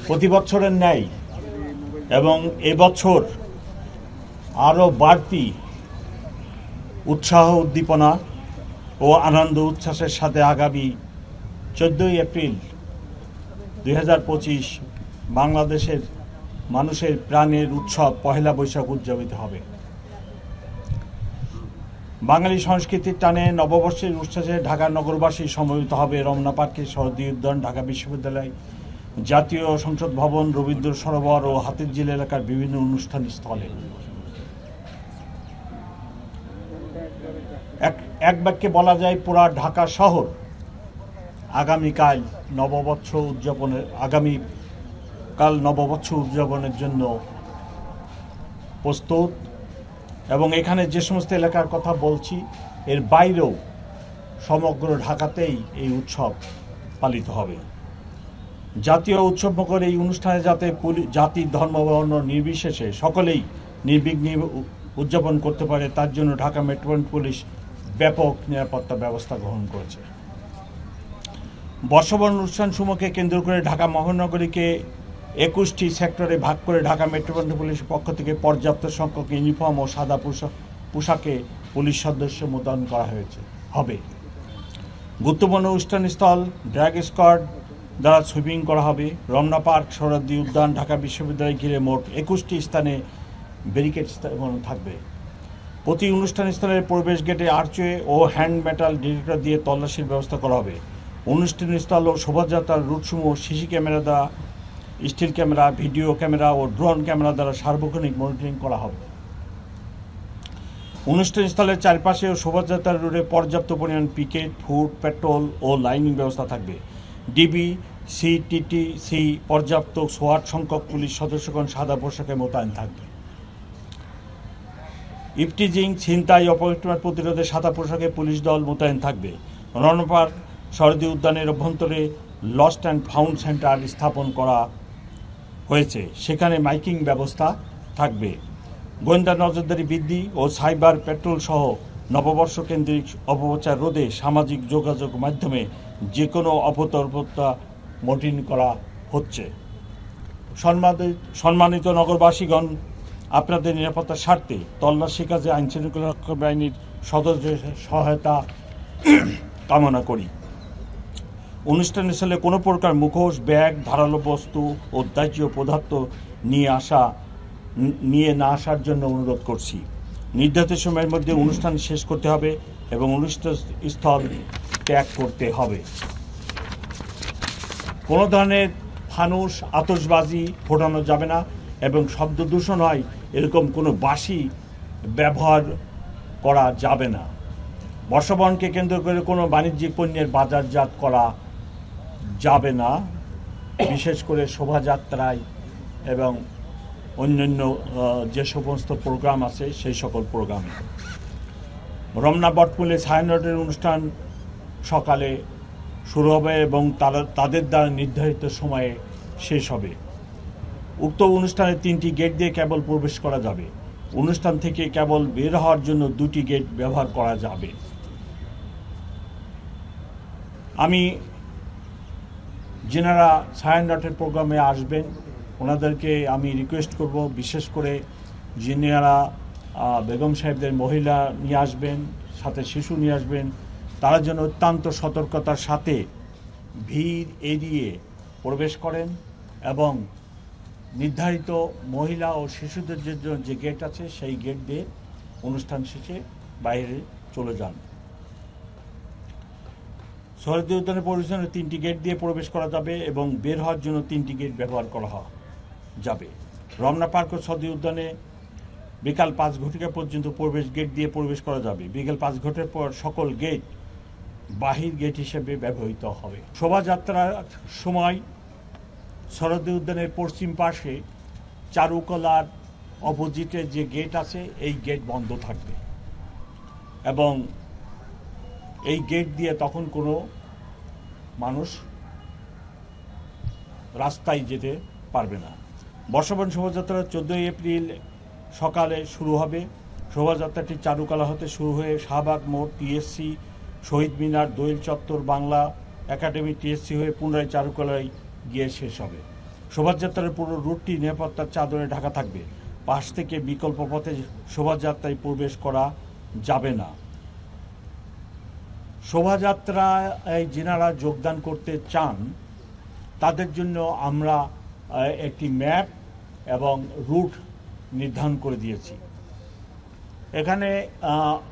প্রতি বছরের ন্যায় এবং এবছর আরও বাড়তি উৎসাহ উদ্দীপনা ও আনন্দ উচ্ছ্বাসের সাথে আগামী 14 এপ্রিল 2025 বাংলাদেশের মানুষের প্রাণের উৎসব পহেলা বৈশাখ উদযাপিত হবে। বাঙালি সংস্কৃতির টানে নববর্ষের উচ্ছ্বাসে ঢাকা নগরবাসী সমবেত হবে রমনা পার্কে, শরৎ উদ্যান, ঢাকা বিশ্ববিদ্যালয়, জাতীয় সংসদ ভবন, রবীন্দ্র সরোবর ও হাতিরঝিল এলাকার বিভিন্ন অনুষ্ঠান স্থলে। এক বাক্যে বলা যায় পুরা ঢাকা শহর আগামীকাল নববর্ষ উদযাপনের জন্য প্রস্তুত। এবং এখানে যে সমস্ত এলাকার কথা বলছি এর বাইরেও সমগ্র ঢাকাতেই এই উৎসব পালিত হবে। জাতীয় উৎসবমুখর এই অনুষ্ঠানে যাতে জাতি, ধর্ম, বর্ণ নির্বিশেষে সকলেই নির্বিঘ্নে উদযাপন করতে পারে তার জন্য ঢাকা মেট্রোপলিটন পুলিশ ব্যাপক নিরাপত্তা ব্যবস্থা গ্রহণ করেছে। বর্ষবরণ অনুষ্ঠানসমূহকে কেন্দ্র করে ঢাকা মহানগরীকে 21টি সেক্টরে ভাগ করে ঢাকা মেট্রোপলিটন পুলিশের পক্ষ থেকে পর্যাপ্ত সংখ্যক ইউনিফর্ম ও সাদা পোশাকে পুলিশ সদস্য মোতায়েন করা হবে। গুরুত্বপূর্ণ অনুষ্ঠানস্থল ড্র্যাগ স্কোয়াড দ্বারা সুইপিং করা হবে। রমনা পার্ক, শরৎ উদ্যান, ঢাকা বিশ্ববিদ্যালয় ঘিরে মোট 21টি স্থানে ব্যারিকেড থাকবে। প্রতি অনুষ্ঠানস্থলের প্রবেশ গেটে আর্চওয়ে ও হ্যান্ড মেটাল ডিটেক্টর দিয়ে তল্লাশির ব্যবস্থা করা হবে। অনুষ্ঠানস্থল ও শোভাযাত্রার রুটসমূহ সিসি ক্যামেরা দ্বারা, স্টিল ক্যামেরা, ভিডিও ক্যামেরা ও ড্রোন ক্যামেরা দ্বারা সার্বক্ষণিক মনিটরিং করা হবে। অনুষ্ঠানস্থলের চারপাশে ও শোভাযাত্রার রুটে পর্যাপ্ত পরিমাণ পিকেট, ফুড, পেট্রোল ও লাইনিং ব্যবস্থা থাকবে। ডিবি, সিটিটিসি পর্যাপ্ত সোয়াট সংখ্যক পুলিশ সদস্যগণ সাদা পোশাকে মোতায়েন থাকবে। ইফটিজিং, ছিনতাই, অপহরণ প্রতিরোধে সাদা পোশাকে পুলিশ দল মোতায়েন থাকবে। রমনা পার্ক, শরৎ উদ্যানের অভ্যন্তরে লস্ট অ্যান্ড ফাউন্ড সেন্টার স্থাপন করা হয়েছে, সেখানে মাইকিং ব্যবস্থা থাকবে। গোয়েন্দা নজরদারি বৃদ্ধি ও সাইবার পেট্রোল সহ নববর্ষ কেন্দ্রিক অপপ্রচার রোধে সামাজিক যোগাযোগ মাধ্যমে যে কোনো অপতৎপরতা মনিটরিং করা হচ্ছে। সম্মানিত নগরবাসীগণ, আপনাদের নিরাপত্তার স্বার্থে তল্লাশি কাজে আইনশৃঙ্খলা রক্ষা বাহিনীর সদস্যদের সহায়তা কামনা করি। অনুষ্ঠানস্থলে কোনো প্রকার মুখোশ, ব্যাগ, ধারালো বস্তু ও দাহ্য পদার্থ নিয়ে না আসার জন্য অনুরোধ করছি। নির্ধারিত সময়ের মধ্যে অনুষ্ঠান শেষ করতে হবে এবং অনুষ্ঠান স্থল ত্যাগ করতে হবে। কোনো ধরনের ফানুস, আতশবাজি ফোটানো যাবে না এবং শব্দ দূষণ হয় এরকম কোনো বাঁশি ব্যবহার করা যাবে না। বর্ষবরণকে কেন্দ্র করে কোনো বাণিজ্যিক পণ্যের বাজারজাত করা যাবে না, বিশেষ করে শোভাযাত্রায় এবং অন্যান্য যে সমস্ত প্রোগ্রাম আছে সেই সকল প্রোগ্রামে। রমনা বটমূলে ছায়ানটের অনুষ্ঠান সকালে শুরু হবে এবং তাদের দ্বারা নির্ধারিত সময়ে শেষ হবে। উক্ত অনুষ্ঠানে 3টি গেট দিয়ে কেবল প্রবেশ করা যাবে। অনুষ্ঠান থেকে কেবল বের হওয়ার জন্য 2টি গেট ব্যবহার করা যাবে। আমি যেনারা ছায়ানটের প্রোগ্রামে আসবেন ওনাদেরকে আমি রিকোয়েস্ট করব, বিশেষ করে যিনারা বেগম সাহেবদের মহিলা নিয়ে আসবেন, সাথে শিশু নিয়ে আসবেন, তারা যেন অত্যন্ত সতর্কতার সাথে ভিড় এড়িয়ে প্রবেশ করেন এবং নির্ধারিত মহিলা ও শিশুদের জন্য যে গেট আছে সেই গেট দিয়ে অনুষ্ঠান শেষে বাইরে চলে যান। শরৎ উদ্যানের পরিবেশনে 3টি গেট দিয়ে প্রবেশ করা যাবে এবং বের হওয়ার জন্য 3টি গেট ব্যবহার করা যাবে। রমনা পার্ক ও শরৎ উদ্যানে বিকাল 5 ঘটিকা পর্যন্ত প্রবেশ গেট দিয়ে প্রবেশ করা যাবে। বিকেল 5 ঘটিকার পর সকল গেট বাহির গেট হিসেবে ব্যবহৃত হবে। শোভাযাত্রার সময় শরৎ উদ্যানের পশ্চিম পাশে চারুকলার অপোজিটে যে গেট আছে এই গেট বন্ধ থাকবে এবং এই গেট দিয়ে তখন কোনো মানুষ রাস্তায় যেতে পারবে না। বর্ষবরণ শোভাযাত্রা 14 এপ্রিল সকালে শুরু হবে। শোভাযাত্রাটি চারুকলা হতে শুরু হয়ে শাহবাগ মোড়, টিএসসি, শহীদ মিনার, দোয়েল চত্বর, বাংলা একাডেমি, টিএসসি হয়ে পুনরায় চারুকলায় গিয়ে শেষ হবে। শোভাযাত্রার পুরো রুটটি নিরাপত্তার চাদরে ঢাকা থাকবে। পাশ থেকে বিকল্প পথে শোভাযাত্রায় প্রবেশ করা যাবে না। শোভাযাত্রায় যিনারা যোগদান করতে চান তাদের জন্য আমরা একটি ম্যাপ এবং রুট নির্ধারণ করে দিয়েছি। এখানে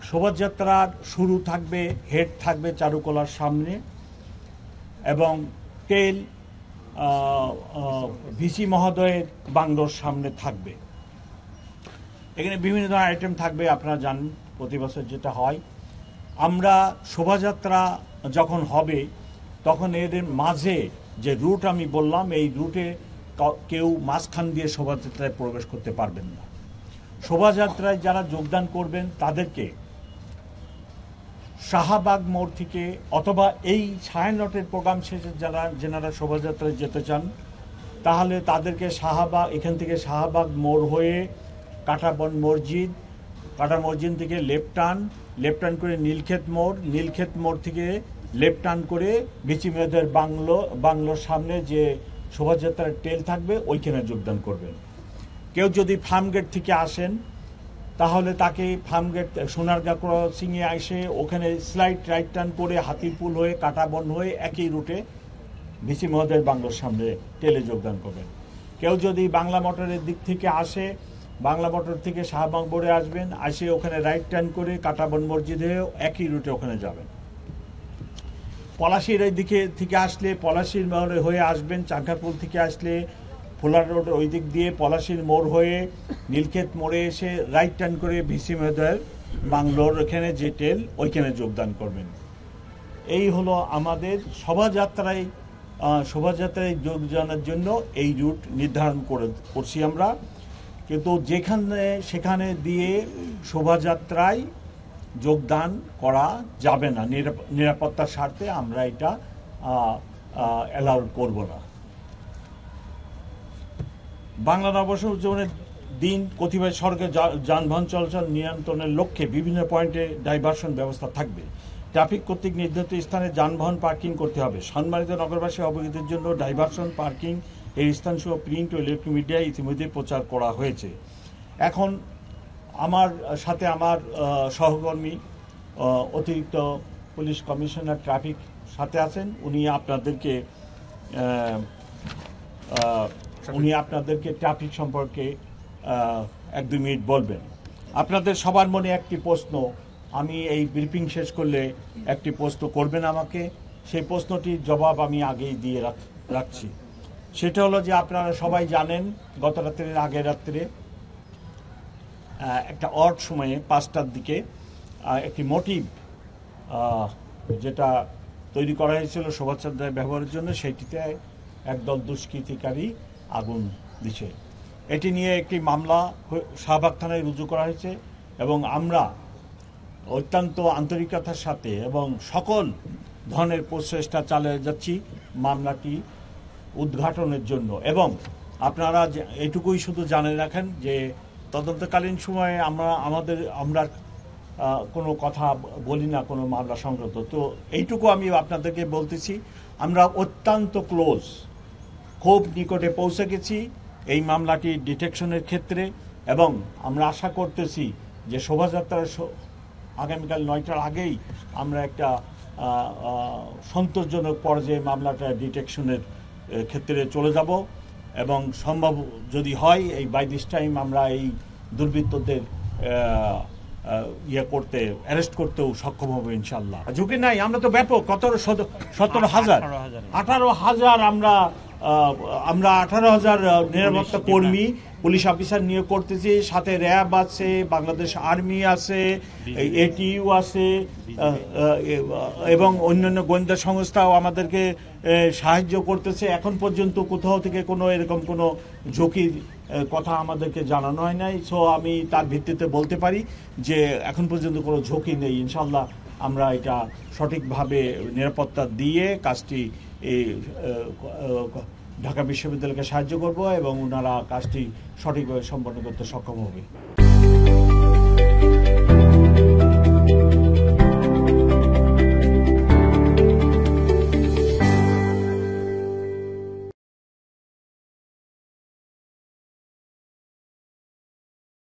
শোভাযাত্রার শুরু থাকবে, হেড থাকবে চারুকলার সামনে এবং টেল ভিসি মহোদয়ের বাংলোর সামনে থাকবে। এখানে বিভিন্ন ধরনের আইটেম থাকবে, আপনারা জানেন প্রতি বছর যেটা হয়। আমরা শোভাযাত্রা যখন হবে তখন এদের মাঝে যে রুট আমি বললাম, এই রুটে কেউ মাঝখান দিয়ে শোভাযাত্রায় প্রবেশ করতে পারবেন না। শোভাযাত্রায় যারা যোগদান করবেন তাদেরকে শাহবাগ মোড় থেকে অথবা এই ছায়ানটের প্রোগ্রাম শেষে যেনারা শোভাযাত্রায় যেতে চান তাহলে তাদেরকে এখান থেকে শাহবাগ মোড় হয়ে কাঁটাবন মসজিদ, কাঁটা মসজিদ থেকে লেফট টার্ন করে নীলক্ষেত মোড় থেকে লেফট টার্ন করে ভিসি মেয়েদের বাংলোর সামনে যে শোভাযাত্রার টেল থাকবে ওইখানে যোগদান করবেন। কেউ যদি ফার্মগেট থেকে আসেন তাহলে তাকে ফার্মগেট সোনারগাঁ ক্রসিংয়ে এসে ওখানে স্লাইড রাইট টার্ন করে হাতিপুল হয়ে কাঁটাবন হয়ে একই রুটে ভিসি মহোদয়ের বাংলোর সামনে টেলে যোগদান করবেন। কেউ যদি বাংলা মোটরের দিক থেকে আসে, বাংলা মোটর থেকে শাহবাগ মোড়ে আসবেন, আসে ওখানে রাইট টার্ন করে কাঁটাবন মসজিদ হয়ে একই রুটে ওখানে যাবেন। পলাশির এই দিকে থেকে আসলে পলাশির মোড়ে হয়ে আসবেন, চাঙ্কারপুল থেকে আসলে ফুলার রোড ওই দিক দিয়ে পলাশির মোড় হয়ে নীলক্ষেত মোড়ে এসে রাইট টার্ন করে ভিসি মহোদয়ের বাংলোর ওখানে যে টেল ওইখানে যোগদান করবেন। এই হলো আমাদের শোভাযাত্রায় যোগদানের জন্য এই রুট নির্ধারণ করছি আমরা। কিন্তু সেখানে দিয়ে শোভাযাত্রায় যোগদান করা যাবে না, নিরাপত্তার স্বার্থে আমরা এটা অ্যালাউ করব না। বাংলা নববর্ষ উদযাপনের দিন কতিপয় সড়কে যানবাহন চলাচল নিয়ন্ত্রণের লক্ষ্যে বিভিন্ন পয়েন্টে ডাইভারশন ব্যবস্থা থাকবে। ট্রাফিক কর্তৃক নির্ধারিত স্থানে যানবাহন পার্কিং করতে হবে। সম্মানিত নগরবাসী অবগতির জন্য ডাইভারশন পার্কিং এর স্থানসহ প্রিন্ট ও ইলেকট্রনিক মিডিয়ায় ইতিমধ্যে প্রচার করা হয়েছে। এখন আমার সাথে আমার সহকর্মী অতিরিক্ত পুলিশ কমিশনার ট্রাফিক সাথে আছেন, উনি আপনাদেরকে ট্রাফিক সম্পর্কে 1-2 মিনিট বলবেন। আপনাদের সবার মনে একটি প্রশ্ন, আমি এই ব্রিফিং শেষ করলে একটি প্রশ্ন করবেন আমাকে, সেই প্রশ্নটির জবাব আমি আগেই দিয়ে রাখছি। সেটা হলো যে আপনারা সবাই জানেন গত রাত্রের আগের রাত্রে একটা অড সময়ে 5টার দিকে একটি মোটিভ যেটা তৈরি করা হয়েছিল শোভাযাত্রায় ব্যবহারের জন্য, সেটিতে একদল দুষ্কৃতিকারী আগুন দিছে। এটি নিয়ে একটি মামলা শাহবাগ থানায় রুজু করা হয়েছে এবং আমরা অত্যন্ত আন্তরিকতার সাথে এবং সকল ধরনের প্রচেষ্টা চালিয়ে যাচ্ছি মামলাটি উদ্ঘাটনের জন্য। এবং আপনারা এটুকুই শুধু জানে রাখেন যে তদন্তকালীন সময়ে আমরা কোনো কথা বলি না কোনো মামলা সংক্রান্ত। তো এইটুকু আমি আপনাদেরকে বলতেছি, আমরা অত্যন্ত ক্লোজ, খুব নিকটে পৌঁছে গেছি এই মামলাটি ডিটেকশনের ক্ষেত্রে এবং আমরা আশা করতেছি যে শোভাযাত্রার আগামীকাল 9টার আগেই আমরা একটা সন্তোষজনক পর্যায়ে মামলাটা ডিটেকশনের ক্ষেত্রে চলে যাব এবং সম্ভব যদি হয় এই বাই দিস টাইম আমরা এই দুর্বৃত্তদের অ্যারেস্ট করতেও সক্ষম হবো ইনশাল্লাহ। ঝুঁকি নাই, আমরা তো ব্যাপক 18,000 আমরা 18,000 নিরাপত্তা কর্মী পুলিশ অফিসার নিয়োগ করতেছি, সাথে র্যাব আছে, বাংলাদেশ আর্মি আছে, এটিইউ আছে এবং অন্যান্য গোয়েন্দা সংস্থাও আমাদেরকে সাহায্য করতেছে। এখন পর্যন্ত কোথাও থেকে কোনো এরকম কোনো ঝুঁকির কথা আমাদেরকে জানানো হয় নাই। সো আমি তার ভিত্তিতে বলতে পারি যে এখন পর্যন্ত কোনো ঝুঁকি নেই। ইনশাল্লাহ আমরা এটা সঠিকভাবে নিরাপত্তা দিয়ে কাজটি ঢাকা বিশ্ববিদ্যালয়কে সাহায্য করব এবং ওনারা কাজটি সঠিকভাবে সম্পন্ন করতে সক্ষম হবে।